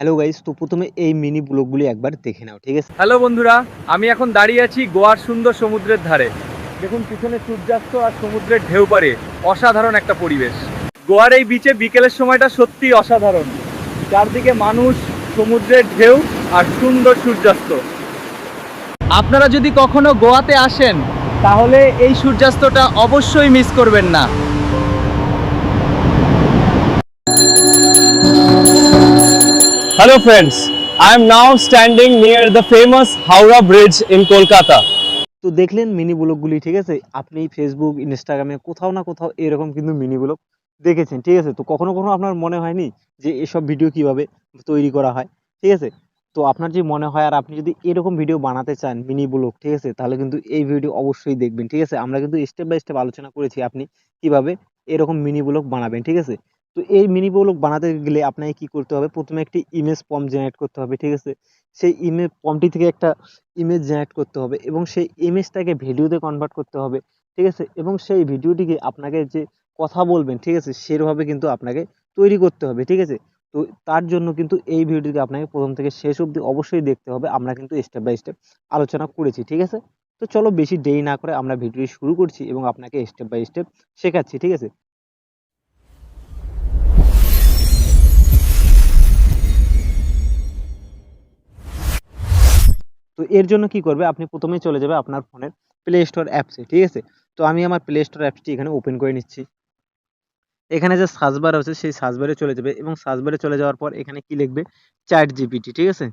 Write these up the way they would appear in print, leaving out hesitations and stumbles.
Hello guys, তো প্রথমে এই মিনি ব্লগগুলি একবার দেখে নাও, ঠিক আছে? হ্যালো বন্ধুরা, আমি এখন দাঁড়িয়ে আছি গোয়ার সুন্দর সমুদ্রের ধারে। দেখুন পিছনে সূর্যাস্ত আর সমুদ্রের ঢেউ পারে, অসাধারণ একটা পরিবেশ। গোয়ার এই বিচে বিকেলের সময়টা সত্যি অসাধারণ। চারদিকে মানুষ, সমুদ্রের ঢেউ আর সুন্দর সূর্যাস্ত। আপনারা যদি কখনো গোয়াতে আসেন তাহলে এই সূর্যাস্তটা অবশ্যই মিস করবেন না। Hello friends, I am now standing near the famous Howrah Bridge in Kolkata. তো দেখলেন মিনি ব্লগগুলি, ঠিক আছে? আপনি ফেসবুক, ইনস্টাগ্রামে কোথাও না কোথাও এরকম কিন্তু মিনি ব্লগ দেখেছেন, ঠিক আছে? তো কখনো কখনো আপনার মনে হয়নি যে এসব ভিডিও কিভাবে তৈরি করা হয়, ঠিক আছে? তো আপনার যে মনে হয় আর আপনি যদি এরকম ভিডিও বানাতে চান মিনি ব্লগ, ঠিক আছে, তাহলে কিন্তু এই ভিডিও অবশ্যই দেখবেন, ঠিক আছে? আমরা কিন্তু স্টেপ বাই স্টেপ আলোচনা করেছি আপনি কিভাবে এরকম মিনি ব্লগ বানাবেন, ঠিক আছে? তো এই মিনি ব্লগ বানাতে গেলে আপনাকে কি করতে হবে? প্রথমে একটি ইমেজ ফর্ম জেনারেট করতে হবে, ঠিক আছে? সেই ইমেজ ফর্মটি থেকে একটা ইমেজ জেনারেট করতে হবে এবং সেই ইমেজটাকে ভিডিওতে কনভার্ট করতে হবে, ঠিক আছে? এবং সেই ভিডিওটিকে আপনাকে যে কথা বলবেন, ঠিক আছে, সেভাবে কিন্তু আপনাকে তৈরি করতে হবে, ঠিক আছে? তো তার জন্য কিন্তু এই ভিডিওটিকে আপনাকে প্রথম থেকে শেষ অবধি অবশ্যই দেখতে হবে। আমরা কিন্তু স্টেপ বাই স্টেপ আলোচনা করেছি, ঠিক আছে? তো চলো বেশি দেরি না করে আমরা ভিডিওটি শুরু করছি এবং আপনাকে স্টেপ বাই স্টেপ শেখাচ্ছি, ঠিক আছে? তো এর জন্য কি করবে, আপনি প্রথমেই চলে যাবে আপনার ফোনের প্লে স্টোর অ্যাপসে, ঠিক আছে? তো আমি আমার প্লে স্টোর অ্যাপসটি এখানে ওপেন করে নিচ্ছি। এখানে যে সার্চ বার আছে সেই সার্চ বারে চলে যাবে এবং সার্চ বারে চলে যাওয়ার পর এখানে কি লিখবে? চ্যাট জিপিটি, ঠিক আছে?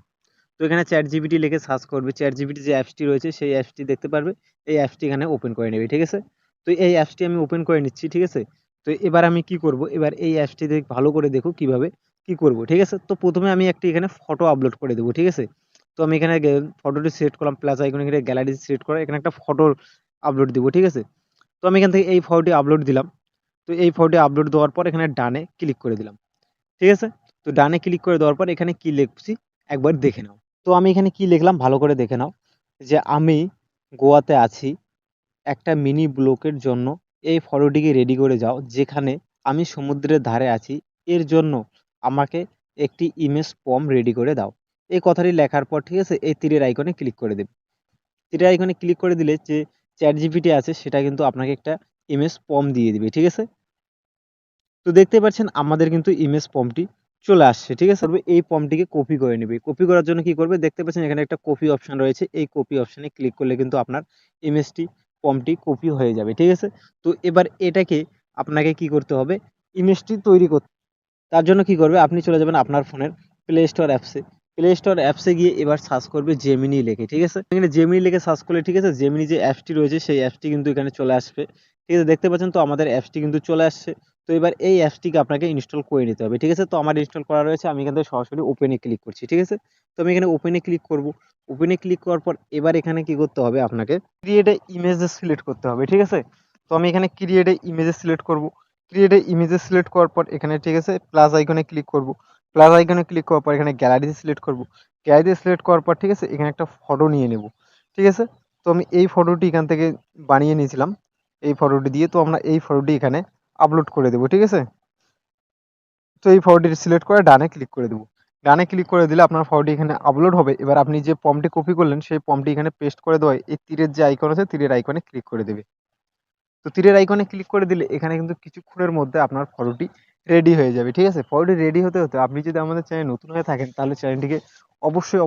তো এখানে চ্যাট জিপিটি লিখে সার্চ করবে। চ্যাট জিপিটি যে অ্যাপসটি রয়েছে সেই অ্যাপসটি দেখতে পারবে। এই অ্যাপসটি এখানে ওপেন করে নেবে, ঠিক আছে? তো এই অ্যাপসটি আমি ওপেন করে নিচ্ছি, ঠিক আছে? তো এবার আমি কি করব? এবার এই অ্যাপসটি ভালো করে দেখো কিভাবে কি করব, ঠিক আছে? তো প্রথমে আমি একটি এখানে ফটো আপলোড করে দেবো, ঠিক আছে? তো আমি এখানে ফটোটি সিলেক্ট করলাম, প্লাস আইকনে গিয়ে গ্যালারি সিলেক্ট করে এখানে একটা ফটো আপলোড দিব, ঠিক আছে? তো আমি এখান থেকে এই ফটোটি আপলোড দিলাম। তো এই ফটোটি আপলোড দেওয়ার পর এখানে ডানে ক্লিক করে দিলাম, ঠিক আছে? তো ডানে ক্লিক করে দেওয়ার পর এখানে কি লিখছি একবার দেখে নাও। তো আমি এখানে কি লিখলাম ভালো করে দেখে নাও, যে আমি গোয়াতে আছি, একটা মিনি ব্লকের জন্য এই ফটোটিকে রেডি করে যাও, যেখানে আমি সমুদ্রের ধারে আছি, এর জন্য আমাকে একটি ইমেজ ফর্ম রেডি করে দাও। এই কথাটি লেখার পর, ঠিক আছে, এই তীরের আইকনে ক্লিক করে দেবে। তীরের আইকনে ক্লিক করে দিলে যে চ্যাট জিপিটি আছে সেটা কিন্তু আপনাকে একটা ইমেজ ফর্ম দিয়ে দিবে, ঠিক আছে? তো দেখতে পাচ্ছেন আমাদের কিন্তু ইমেজ ফর্মটি চলে আসছে, ঠিক আছে? তবে এই ফর্মটিকে কপি করে নেবে। কপি করার জন্য কি করবে? দেখতে পাচ্ছেন এখানে একটা কপি অপশন রয়েছে। এই কপি অপশনে ক্লিক করলে কিন্তু আপনার ইমেজটি ফর্মটি কপি হয়ে যাবে, ঠিক আছে? তো এবার এটাকে আপনাকে কি করতে হবে? ইমেজটি তৈরি করতে, তার জন্য কি করবে? আপনি চলে যাবেন আপনার ফোনের প্লে স্টোর অ্যাপসে। প্লে স্টোর অ্যাপসে গিয়ে এবার সার্চ করবে জেমিনি লিখে, ঠিক আছে? এখানে জেমিনি লিখে সার্চ করলে, ঠিক আছে, জেমিনি যে অ্যাপসটি রয়েছে সেই অ্যাপসটি কিন্তু এখানে চলে আসবে, ঠিক আছে? দেখতে পাচ্ছেন তো আমাদের অ্যাপসটি কিন্তু চলে আসছে। তো এবার এই অ্যাপসটিকে আপনাকে ইনস্টল করে নিতে হবে, ঠিক আছে? তো আমার ইনস্টল করা রয়েছে, আমি এখান থেকে সরাসরি ওপেনে ক্লিক করছি, ঠিক আছে? তো আমি এখানে ওপেনে ক্লিক করব। ওপেনে ক্লিক করার পর এবার এখানে কি করতে হবে? আপনাকে ক্রিয়েট এ ইমেজ সিলেক্ট করতে হবে, ঠিক আছে? তো আমি এখানে ক্রিয়েট এ ইমেজ সিলেক্ট করব। ক্রিয়েট এ ইমেজে সিলেক্ট করার পর এখানে, ঠিক আছে, প্লাস আইকনে ক্লিক করব। প্লাস আইকনে ক্লিক করার পর এখানে গ্যালারিতে সিলেক্ট করব। গ্যালারিতে সিলেক্ট করার পর, ঠিক আছে, এখানে একটা ফটো নিয়ে নেব, ঠিক আছে? তো আমি এই ফটোটি এখান থেকে বানিয়ে নিয়েছিলাম এই ফটোটি দিয়ে। তো আমরা এই ফটোটি এখানে আপলোড করে দেবো, ঠিক আছে? তো এই ফটোটি সিলেক্ট করে ডানে ক্লিক করে দেবো। ডানে ক্লিক করে দিলে আপনার ফটোটি এখানে আপলোড হবে। এবার আপনি যে ফর্মটি কপি করলেন সেই ফর্মটি এখানে পেস্ট করে দেওয়ায় এই তীরের যে আইকন আছে তীরের আইকনে ক্লিক করে দেবে। তো তীরের আইকনে ক্লিক করে দিলে এখানে কিন্তু কিছুক্ষণের মধ্যে আপনার ফটোটি রেডি হয়ে যাবে, ঠিক আছে? ফটোটি রেডি হতে হতে আপনি যদি আমাদের চ্যানেল নতুন হয়ে থাকেন তাহলে চ্যানেলটিকে অবশ্যই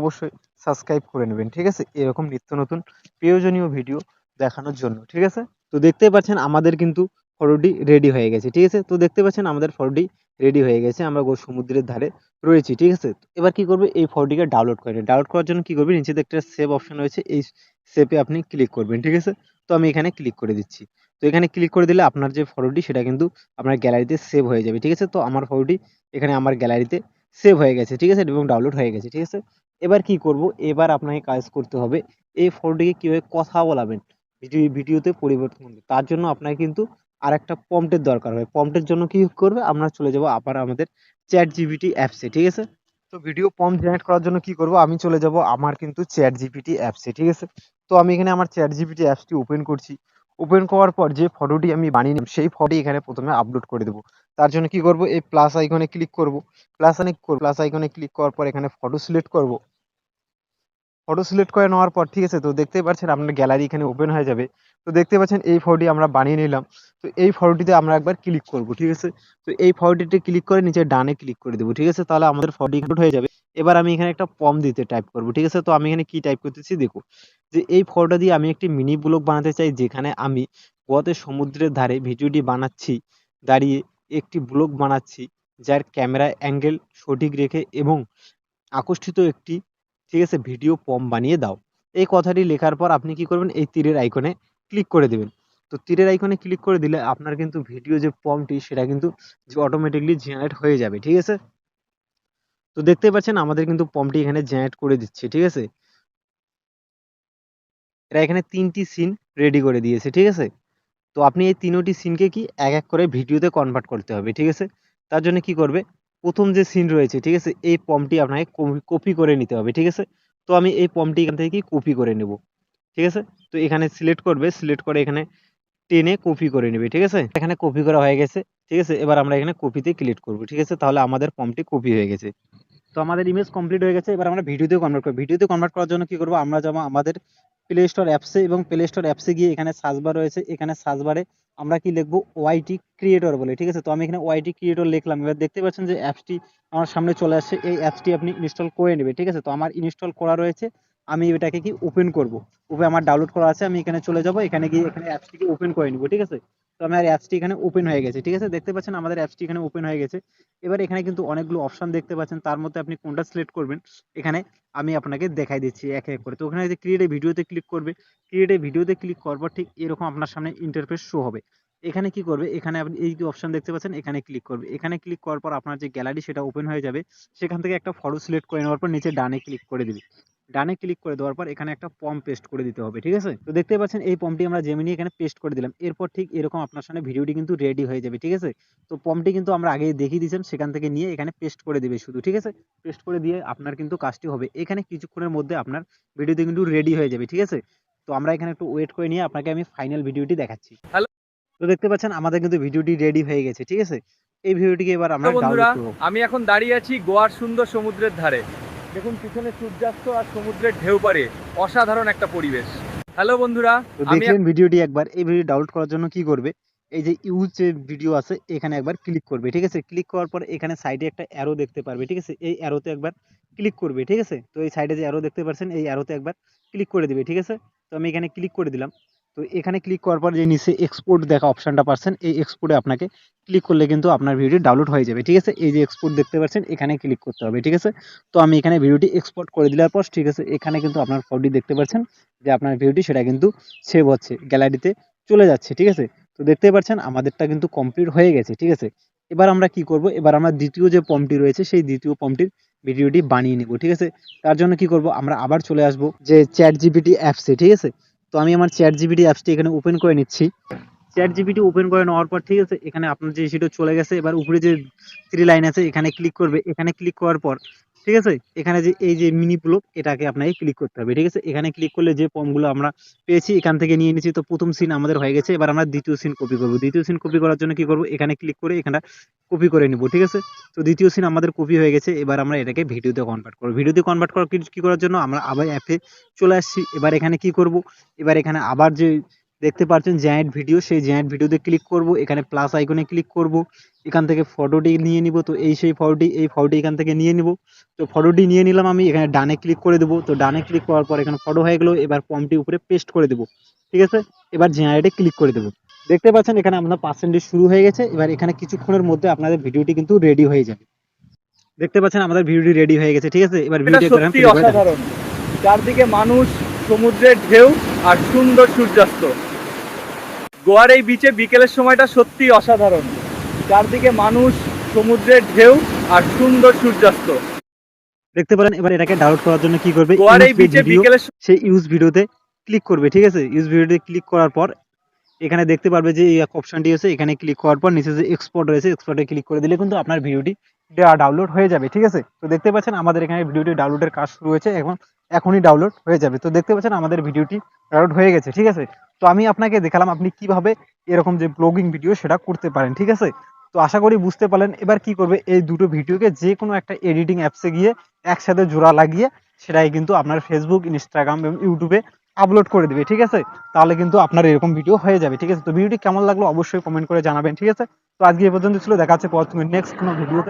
সাবস্ক্রাইব করে নেবেন, ঠিক আছে, এরকম নিত্য নতুন প্রয়োজনীয় ভিডিও দেখানোর জন্য, ঠিক আছে? তো দেখতেই পাচ্ছেন আমাদের কিন্তু ফটোটি রেডি হয়ে গেছে, ঠিক আছে? তো দেখতে পাচ্ছেন আমাদের ফটোটি রেডি হয়ে গেছে, আমরা সমুদ্রের ধারে রয়েছি, ঠিক আছে? তো এবার কি করবে? এই ফটোটিকে ডাউনলোড করে ডাউনলোড করার জন্য কি করবে? নিচে একটা সেভ অপশন রয়েছে, এই সেভে আপনি ক্লিক করবেন, ঠিক আছে? তো আমি এখানে ক্লিক করে দিচ্ছি। তো এখানে ক্লিক করে দিলে আপনার যে ফটোটি সেটা কিন্তু আপনার গ্যালারিতে সেভ হয়ে যাবে, ঠিক আছে? তো আমার ফটোটি এখানে আমার গ্যালারিতে সেভ হয়ে গেছে, ঠিক আছে, এবং ডাউনলোড হয়ে গেছে, ঠিক আছে? এবার কি করব? এবার আপনাকে কাজ করতে হবে এই ফটোটিকে কিভাবে কথা বলাবেন, ভিডিওতে পরিবর্তন করবে। তার জন্য আপনাকে কিন্তু আর একটা প্রম্পটের দরকার হয়। প্রম্পটের জন্য কি করবে? আমরা চলে যাব আবার আমাদের চ্যাট জিপিটি অ্যাপসে, ঠিক আছে? তো ভিডিও প্রম্পট জেনারেট করার জন্য কি করব? আমি চলে যাব আমার কিন্তু চ্যাট জিপিটি অ্যাপসে, ঠিক আছে? তো আমি এখানে আমার চ্যাট জিপিটি অ্যাপসটি ওপেন করছি। ওপেন করার পর যে ফটোটি আমি বানিয়ে নিলাম সেই ফটোটি এখানে প্রথমে আপলোড করে দেবো। তার জন্য কি করব, এই প্লাস আইকনে ক্লিক করব। প্লাস আইকনে ক্লিক করার পর এখানে ফটো সিলেক্ট করব। ফটো সিলেক্ট করে নেওয়ার পর ঠিক আছে, তো দেখতেই পাচ্ছেন আপনার গ্যালারি এখানে ওপেন হয়ে যাবে। তো দেখতে পাচ্ছেন এই ফটোটি আমরা বানিয়ে নিলাম। তো এই ফটোটিতে আমরা একবার ক্লিক করব, ঠিক আছে। তো এই ফটোটিতে ক্লিক করে নিচে ডানে ক্লিক করে দেবো, ঠিক আছে। তাহলে আমাদের ফটোটি আপলোড হয়ে যাবে। এবার আমি এখানে একটা পম দিতে টাইপ করব, ঠিক আছে। তো আমি এখানে কি টাইপ করতেছি দেখো, যে এই ফটোটা দিয়ে আমি একটি মিনি ব্লগ বানাতে চাই, যেখানে আমি গোয়াতে সমুদ্রের ধারে ভিডিওটি বানাচ্ছি দাঁড়িয়ে, একটি ব্লগ বানাচ্ছি যার ক্যামেরা অ্যাঙ্গেল সঠিক রেখে এবং আকর্ষিত একটি, ঠিক আছে, ভিডিও পম বানিয়ে দাও। এই কথাটি লেখার পর আপনি কি করবেন, এই তীরের আইকনে ক্লিক করে দেবেন। তো তীরের আইকনে ক্লিক করে দিলে আপনার কিন্তু ভিডিও যে পমটি সেটা কিন্তু অটোমেটিকলি জেনারেট হয়ে যাবে, ঠিক আছে। তো দেখতেই পাচ্ছেন আমাদের কিন্তু পমটি এখানে জেনারেট করে দিচ্ছে, ঠিক আছে। এরা এখানে 3টি সিন রেডি করে দিয়েছে, ঠিক আছে। তো আপনি এই 3টি সিনকে কি এক এক করে ভিডিওতে কনভার্ট করতে হবে, ঠিক আছে। তার জন্য কি করবে, প্রথম যে সিন রয়েছে, ঠিক আছে, এই পমটি আপনাকে কপি করে নিতে হবে, ঠিক আছে। তো আমি এই পমটি এখান থেকে কি কপি করে নেব, ঠিক আছে। তো এখানে সিলেক্ট করবে, সিলেক্ট করে এখানে টেনে কপি করে নেবে, ঠিক আছে। এখানে কপি করা হয়ে গেছে, ঠিক আছে। এবার আমরা এখানে কপিতে ক্লিক করব, ঠিক আছে। তাহলে আমাদের ফর্মটি কপি হয়ে গেছে। তো আমাদের ইমেজ কমপ্লিট হয়ে গেছে। এবার আমরা ভিডিওতে কনভার্ট করব। ভিডিওতে কনভার্ট করার জন্য কি করব, আমরা যাব আমাদের প্লে স্টোর অ্যাপসে এবং প্লে স্টোর অ্যাপসে গিয়ে এখানে সার্চ বার রয়েছে, এখানে সার্চ বারে আমরা কি লিখবো, ওয়াইটি ক্রিয়েটর বলে, ঠিক আছে। তো আমি এখানে ওয়াইটি ক্রিয়েটর লিখলাম। এবার দেখতে পাচ্ছেন যে অ্যাপসটি আমার সামনে চলে আসছে। এই অ্যাপসটি আপনি ইনস্টল করে নেবে, ঠিক আছে। তো আমার ইনস্টল করা রয়েছে, আমি এটাকে কি ওপেন করব। আমার ডাউনলোড করা আছে, আমি এখানে চলে যাব, এখানে গিয়ে এখানে অ্যাপসটিকে ওপেন করে নিব, ঠিক আছে। তো আমার অ্যাপসটি এখানে ওপেন হয়ে গেছে, ঠিক আছে। দেখতে পাচ্ছেন আমাদের অ্যাপসটি এখানে ওপেন হয়ে গেছে। এবার এখানে কিন্তু অনেকগুলো অপশন দেখতে পাচ্ছেন, তার মধ্যে আপনি কোনটা সিলেক্ট করবেন এখানে আমি আপনাকে দেখাই দিচ্ছি এক এক করে। তো ওখানে যে ক্রিয়েট এ ভিডিওতে ক্লিক করবে, ক্রিয়েট এ ভিডিওতে ক্লিক করার পর ঠিক এরকম আপনার সামনে ইন্টারফেস শো হবে। এখানে কি করবে, এখানে আপনি এই যে অপশন দেখতে পাচ্ছেন এখানে ক্লিক করবে। এখানে ক্লিক করার পর আপনার যে গ্যালারি সেটা ওপেন হয়ে যাবে। সেখান থেকে একটা ফটো সিলেক্ট করে নেওয়ার পর নিচে ডানে ক্লিক করে দিবে। ডানে ক্লিক করে দেওয়ার পর এখানে একটা ফর্ম পেস্ট করে দিতে হবে, ঠিক আছে। তো দেখতে পাচ্ছেন এই ফর্মটি আমরা জেমিনি এখানে পেস্ট করে দিলাম। এরপর ঠিক এরকম আপনার সামনে ভিডিওটি কিন্তু রেডি হয়ে যাবে, ঠিক আছে। তো ফর্মটি কিন্তু আমরা আগে দেখিয়ে দিয়েছিলাম, সেখান থেকে নিয়ে এখানে পেস্ট করে দিবে শুধু, ঠিক আছে। পেস্ট করে দিয়ে আপনার কিন্তু কাজটি হবে। এখানে কিছুক্ষণের মধ্যে আপনার ভিডিওটি কিন্তু রেডি হয়ে যাবে, ঠিক আছে। তো আমরা এখানে একটু ওয়েট করে নিয়ে আপনাকে আমি ফাইনাল ভিডিওটি দেখাচ্ছি। হ্যালো তো দেখতে পাচ্ছেন আমাদের কিন্তু ভিডিওটি রেডি হয়ে গেছে, ঠিক আছে। এই ভিডিওটিকে এবার আমরা বন্ধুরা, ডাউনলোড করব। আমি এখন দাঁড়িয়ে আছি গোয়ার সুন্দর সমুদ্রের ধারে। দেখুন পিছনে সূর্যাস্ত আর সমুদ্রের ঢেউ পারে, অসাধারণ একটা পরিবেশ। হ্যালো বন্ধুরা, তো আমি দেখলেন ভিডিওটি একবার। এই ভিডিও ডাউনলোড করার জন্য কি করবে, এই যে ইউজ যে ভিডিও আছে এখানে একবার ক্লিক করবে, ঠিক আছে। ক্লিক করার পর এখানে সাইডে একটা অ্যারো দেখতে পারবে, ঠিক আছে। এই অ্যারোতে একবার ক্লিক করবে, ঠিক আছে। তো এই সাইডে যে অ্যারো দেখতে পাচ্ছেন এই অ্যারোতে একবার ক্লিক করে দিবে, ঠিক আছে। তো আমি এখানে ক্লিক করে দিলাম। তো এখানে ক্লিক করার পর যে নিচে এক্সপোর্ট দেখা অপশনটা পাচ্ছেন, এই এক্সপোর্টে আপনাকে ক্লিক করলে কিন্তু আপনার ভিডিও ডাউনলোড হয়ে যাবে, ঠিক আছে। এই যে এক্সপোর্ট দেখতে পাচ্ছেন এখানে ক্লিক করতে হবে, ঠিক আছে। তো আমি এখানে ভিডিওটি এক্সপোর্ট করে দেওয়ার পর, ঠিক আছে, এখানে কিন্তু আপনার ফটোটি দেখতে পাচ্ছেন যে আপনার ভিডিওটি সেটা কিন্তু সেভ হচ্ছে, গ্যালারিতে চলে যাচ্ছে, ঠিক আছে। তো দেখতেই পাচ্ছেন আমাদেরটা কিন্তু কমপ্লিট হয়ে গেছে, ঠিক আছে। এবার আমরা কি করব, এবার আমরা দ্বিতীয় যে ফর্মটি রয়েছে সেই দ্বিতীয় ফর্মটির ভিডিওটি বানিয়ে নিব, ঠিক আছে। তার জন্য কি করব, আমরা আবার চলে আসব যে চ্যাট জিপিটি অ্যাপসে, ঠিক আছে। তো আমি আমার চ্যাট জিপিটি অ্যাপসটি এখানে ওপেন করে নিচ্ছি। চ্যাট জিপিটি ওপেন করে নেওয়ার পর, ঠিক আছে, এখানে আপনার যে সেটা চলে গেছে। এবার উপরে যে থ্রি লাইন আছে এখানে ক্লিক করবে। এখানে ক্লিক করার পর, ঠিক আছে, এখানে যে এই যে মিনি ব্লগ এটাকে আপনাকে ক্লিক করতে হবে, ঠিক আছে। এখানে ক্লিক করলে যে ফর্মগুলো আমরা পেয়েছি এখান থেকে নিয়ে নিচ্ছি। তো প্রথম সিন আমাদের হয়ে গেছে। এবার আমরা দ্বিতীয় সিন কপি করব। দ্বিতীয় সিন কপি করার জন্য কি করব, এখানে ক্লিক করে এখানে কপি করে নিব, ঠিক আছে। তো দ্বিতীয় সিন আমাদের কপি হয়ে গেছে। এবার আমরা এটাকে ভিডিওতে কনভার্ট করব। ভিডিওতে কনভার্ট করার কি করার জন্য আমরা আবার অ্যাপে চলে আসছি। এবার এখানে কি করব, এবার এখানে আবার যে দেখতে পাচ্ছেন জেনারেট ভিডিও, সেই জেনারেট ভিডিওতে ক্লিক করব। এখানে প্লাস আইকনে ক্লিক করব। এখান থেকে ফটোটি নিয়ে নিব। তো এই সেই ফটোটি, এই ফটোটি এখান থেকে নিয়ে নিব। তো ফটোটি নিয়ে নিলাম আমি। এখানে ডানে ক্লিক করে দেবো। তো ডানে ক্লিক করার পর এখানে ফটো হয়ে গেল। এবার ফর্মটি উপরে পেস্ট করে দেবো, ঠিক আছে। এবার জেনারেটে ক্লিক করে দেবো। দেখতে পাচ্ছেন এখানে আপনার পার্সেন্টেজ শুরু হয়ে গেছে। এবার এখানে কিছুক্ষণের মধ্যে আপনাদের ভিডিওটি কিন্তু রেডি হয়ে যাবে। দেখতে পাচ্ছেন আমাদের ভিডিওটি রেডি হয়ে গেছে, ঠিক আছে। এবার এটা ভিডিওটি একবার আমি সত্যি প্লে করে দেখাচ্ছি। অসাধারণ। চারদিকে মানুষ, সমুদ্রের ঢেউ আর সুন্দর সূর্যাস্ত। গোয়ার এই বিচে বিকেলের সময়টা সত্যি অসাধারণ। চারদিকে মানুষ, সমুদ্রের ঢেউ আর সুন্দর সূর্যাস্ত। দেখতে পারেন। এবার এটাকে ডাউনলোড করার জন্য কি করবে, গোয়ার ইউজ এই যে বিচে ভিডিও বিকেলের সেই ইউজ ভিডিওতে ক্লিক করবে, ঠিক আছে। ইউজ ভিডিওতে ক্লিক করার পর এখানে দেখতে পারবে যে এই অপশনটি আছে। এখানে ক্লিক করার পর নিচে যে এক্সপোর্ট রয়েছে এক্সপোর্টে ক্লিক করে দিলে কিন্তু আপনার ভিডিওটি ডাউনলোড হয়ে যাবে, ঠিক আছে। তো দেখতে পাচ্ছেন আমাদের এখানে ভিডিওটি ডাউনলোডের কাজ শুরু হয়েছে, এখনই ডাউনলোড হয়ে যাবে। তো দেখতে পাচ্ছেন আমাদের ভিডিওটি ডাউনলোড হয়ে গেছে, ঠিক আছে। তো আমি আপনাকে দেখালাম আপনি কিভাবে এরকম যে ব্লগিং ভিডিও সেটা করতে পারেন, ঠিক আছে। তো আশা করি বুঝতে পারলেন। এবার কি করবে, এই দুটো ভিডিওকে যে কোনো একটা এডিটিং অ্যাপসে গিয়ে একসাথে জোড়া লাগিয়ে সেটাই কিন্তু আপনার ফেসবুক, ইনস্টাগ্রাম এবং ইউটিউবে আপলোড করে দিবে, ঠিক আছে? তাহলে কিন্তু আপনার এরকম ভিডিও হয়ে যাবে, ঠিক আছে? তো ভিডিওটি কেমন লাগলো অবশ্যই কমেন্ট করে জানাবেন, ঠিক আছে? তো আজকে এই পর্যন্ত ছিল, দেখা হচ্ছে নেক্সট কোনো ভিডিওতে।